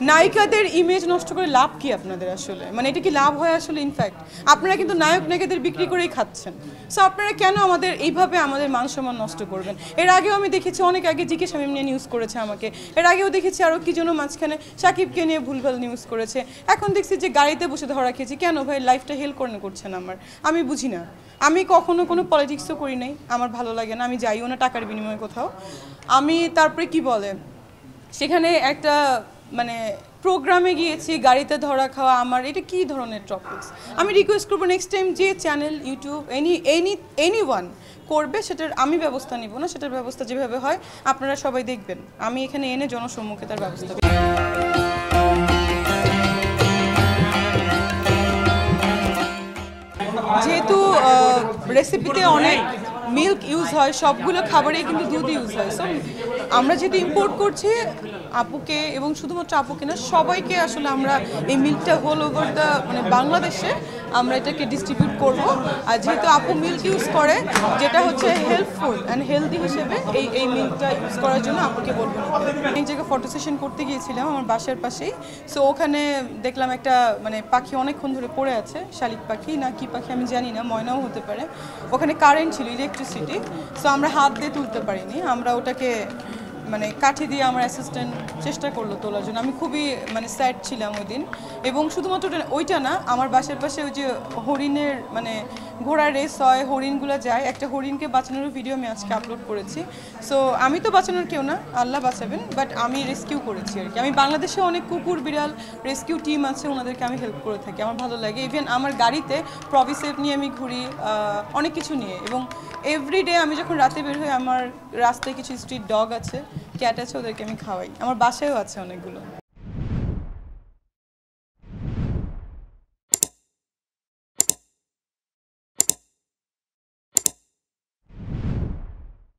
নায়িকাদের ইমেজ নষ্ট করে লাভ কি আপনাদের আসলে, মানে এটা কি লাভ হয় আসলে? ইনফ্যাক্ট আপনারা কিন্তু নায়ক নায়িকাদের বিক্রি করেই খাচ্ছেন। সো আপনারা কেন আমাদের এইভাবে আমাদের মান সম্মান নষ্ট করবেন? এর আগেও আমি দেখেছি, অনেক আগে জিকে শামীম নিয়ে নিউজ করেছে আমাকে, এর আগেও দেখেছি আরও কি জন্য মাঝখানে সাকিবকে নিয়ে ভুলভাল নিউজ করেছে, এখন দেখছি যে গাড়িতে বসে ধরা খেয়েছি। কেন ভাই? লাইফটা হেল করছেন আমার, আমি বুঝি না। আমি কখনো কোনো পলিটিক্সও করি নাই, আমার ভালো লাগে না, আমি যাইও না টাকার বিনিময়ে কোথাও। আমি তারপরে কি বলে সেখানে একটা মানে প্রোগ্রামে গিয়েছি, গাড়িতে ধরা খাওয়া, আমার এটা কী ধরনের টপিকস? আমি রিকোয়েস্ট করবো নেক্সট টাইম যে চ্যানেল, ইউটিউব, এনিওয়ান করবে সেটার আমি ব্যবস্থা নিব না, সেটার ব্যবস্থা যেভাবে হয় আপনারা সবাই দেখবেন। আমি এখানে এনে জনসম্মুখে তার ব্যবস্থা করব। যেহেতু রেসিপিতে অনেক মিল্ক ইউজ হয়, সবগুলো খাবারেই কিন্তু দুধ ইউজ হয়। সো আমরা যেহেতু ইম্পোর্ট করছি, আপুকে এবং শুধুমাত্র আপুকে না, সবাইকে আসলে আমরা এই মিল্কটা হোল ওভার দ্য মানে বাংলাদেশে আমরা এটাকে ডিস্ট্রিবিউট করব। আর যেহেতু আপু মিল্ক ইউজ করে, যেটা হচ্ছে হেল্পফুল অ্যান্ড হেলদি হিসেবে, এই মিল্কটা ইউজ করার জন্য আপুকে বলবো। এক জায়গায় ফটো সেশন করতে গিয়েছিলাম আমার বাসার পাশেই। সো ওখানে দেখলাম একটা মানে পাখি অনেকক্ষণ ধরে পড়ে আছে, শালিক পাখি না কি পাখি আমি জানি না, ময়নাও হতে পারে। ওখানে কারেন্ট ছিল, ইলেকট্রিসিটি। সো আমরা হাত দিয়ে তুলতে পারিনি, আমরা ওটাকে মানে কাঠি দিয়ে আমার অ্যাসিস্ট্যান্ট চেষ্টা করলো তোলার জন্য। আমি খুবই মানে স্যাড ছিলাম ওই দিন। এবং শুধুমাত্র ওইটা না, আমার বাসার পাশে ওই যে হরিণের মানে ঘোড়ার রেস হয়, হরিণগুলো যায়, একটা হরিণকে বাঁচানোর ভিডিও আমি আজকে আপলোড করেছি। সো আমি তো বাঁচানোর কেউ না, আল্লাহ বাঁচাবেন, বাট আমি রেস্কিউ করেছি আর কি। আমি বাংলাদেশে অনেক কুকুর বিড়াল রেস্কিউ টিম আছে, ওনাদেরকে আমি হেল্প করে থাকি, আমার ভালো লাগে। ইভেন আমার গাড়িতে প্রভিসেভ নিয়ে আমি ঘুরি, অনেক কিছু নিয়ে। এবং এভরিডে আমি যখন রাতে বের হই, আমার রাস্তায় কিছু স্ট্রিট ডগ আছে, ক্যাট আছে, ওদেরকে আমি খাওয়াই। আমার বাসায়ও আছে অনেকগুলো।